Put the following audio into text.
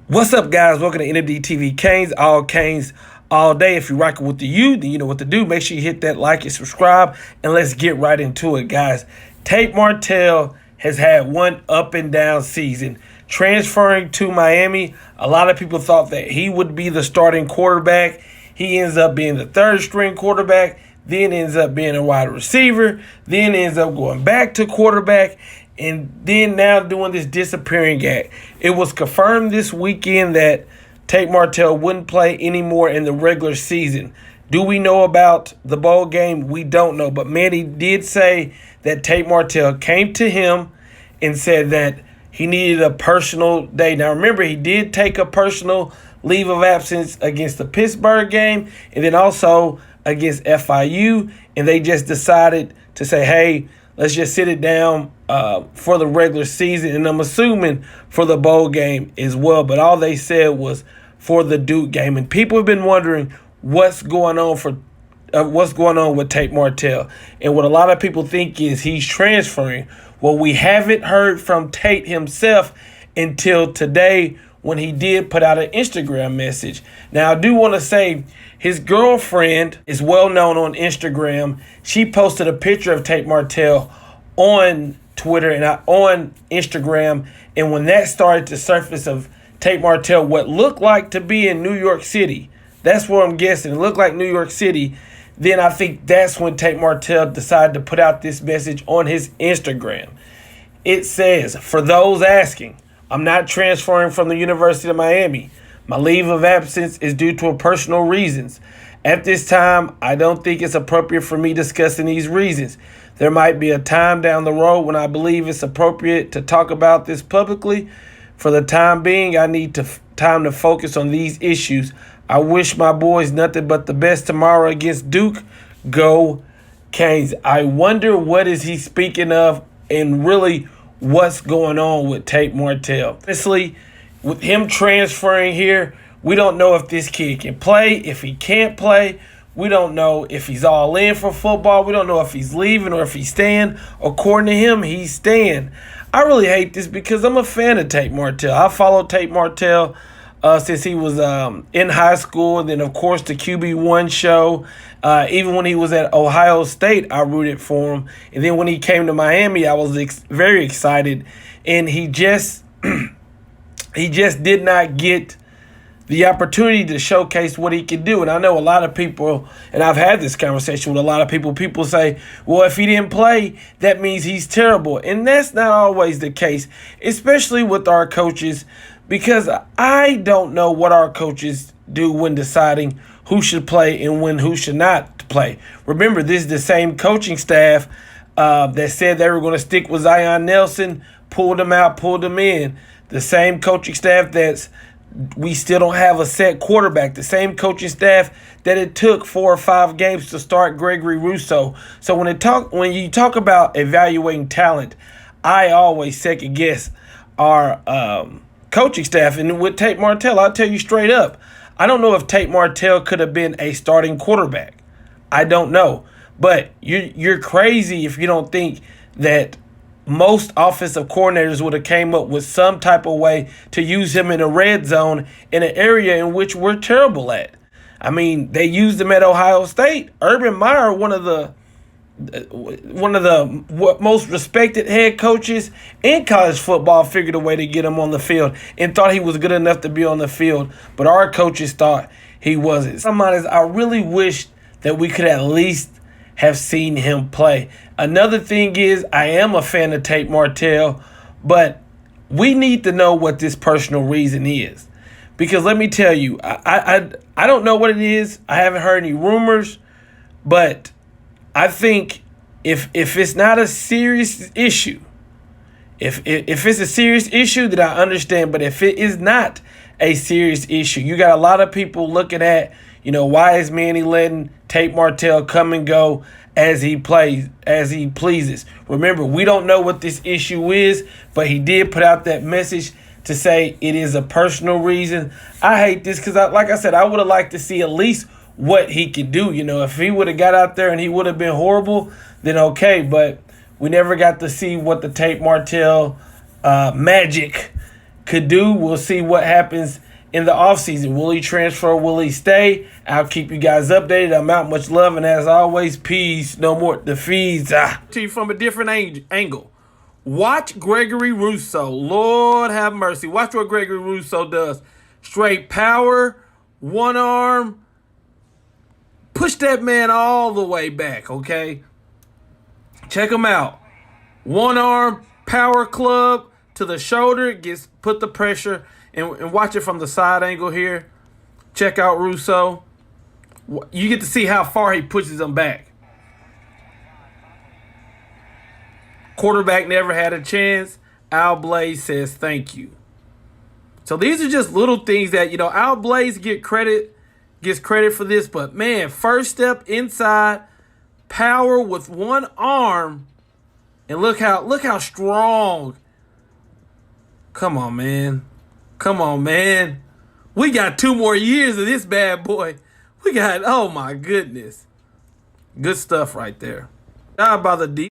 What's up, guys? Welcome to NMD TV Canes all day. If you're rocking with the U, then you know what to do. Make sure you hit that like and subscribe, and let's get right into it, guys. Tate Martell has had one up and down season. Transferring to Miami, a lot of people thought that he would be the starting quarterback. He ends up being the third string quarterback, then ends up being a wide receiver, then ends up going back to quarterback, and then now doing this disappearing act. It was confirmed this weekend that Tate Martell wouldn't play anymore in the regular season. Do we know about the bowl game? We don't know. But Manny did say that Tate Martell came to him and said that he needed a personal day. Now, remember, he did take a personal leave of absence against the Pittsburgh game and then also against FIU. And they just decided to say, hey, let's just sit it down for the regular season, and I'm assuming for the bowl game as well. But all they said was for the Duke game, and people have been wondering what's going on with Tate Martell, and what a lot of people think is he's transferring. Well, we haven't heard from Tate himself until today when he did put out an Instagram message. Now, I do want to say his girlfriend is well known on Instagram. She posted a picture of Tate Martell on Twitter and on Instagram. And when that started to surface of Tate Martell, what looked like to be in New York City, that's where I'm guessing, it looked like New York City, then I think that's when Tate Martell decided to put out this message on his Instagram. It says, for those asking, I'm not transferring from the University of Miami. My leave of absence is due to personal reasons. At this time, I don't think it's appropriate for me discussing these reasons. There might be a time down the road when I believe it's appropriate to talk about this publicly. For the time being, I need time to focus on these issues. I wish my boys nothing but the best tomorrow against Duke. Go Canes. I wonder what is he speaking of and really what's going on with Tate Martell. Honestly, with him transferring here, we don't know if this kid can play, if he can't play. We don't know if he's all in for football. We don't know if he's leaving or if he's staying. According to him, he's staying. I really hate this because I'm a fan of Tate Martell. I followed Tate Martell since he was in high school. And then, of course, the QB1 show. Even when he was at Ohio State, I rooted for him. And then when he came to Miami, I was very excited. And he just did not get the opportunity to showcase what he could do. And I know a lot of people, and I've had this conversation with a lot of people say, well, if he didn't play, that means he's terrible. And that's not always the case, especially with our coaches, because I don't know what our coaches do when deciding who should play and who should not play. Remember, this is the same coaching staff that said they were going to stick with Zion Nelson, pulled him out, pulled him in. The same coaching staff we still don't have a set quarterback. The same coaching staff that it took 4 or 5 games to start Gregory Rousseau. So when you talk about evaluating talent, I always second guess our coaching staff. And with Tate Martell, I'll tell you straight up, I don't know if Tate Martell could have been a starting quarterback. I don't know. But you're crazy if you don't think that most offensive coordinators would have came up with some type of way to use him in a red zone in an area in which we're terrible at. I mean, they used him at Ohio State. Urban Meyer, one of the most respected head coaches in college football, figured a way to get him on the field and thought he was good enough to be on the field. But our coaches thought he wasn't. I really wish that we could at least have seen him play. Another thing is, I am a fan of Tate Martell, but we need to know what this personal reason is. Because let me tell you, I don't know what it is. I haven't heard any rumors, but I think if it's not a serious issue, if it's a serious issue, then I understand. But if it is not a serious issue, you got a lot of people looking at, why is Manny letting Tate Martell come and go as he pleases? Remember, we don't know what this issue is, but he did put out that message to say it is a personal reason. I hate this because, like I said, I would have liked to see at least what he could do. If he would have got out there and he would have been horrible, then okay. But we never got to see what the Tate Martell magic could do. We'll see what happens in the offseason. Will he transfer? Will he stay? I'll keep you guys updated. I'm out. Much love. And as always, peace. No more defeats. To you from a different angle. Watch Gregory Rousseau. Lord have mercy. Watch what Gregory Rousseau does. Straight power, one arm. Push that man all the way back, okay? Check him out. One arm, power club to the shoulder. Put the pressure. And watch it from the side angle here. Check out Rousseau. You get to see how far he pushes him back. Quarterback never had a chance. Al Blaze says thank you. So these are just little things that, Al Blaze gets credit for this. But, man, first step inside, power with one arm. And look how strong. Come on, man. Come on, man. We got 2 more years of this bad boy. Oh, my goodness. Good stuff right there. How about the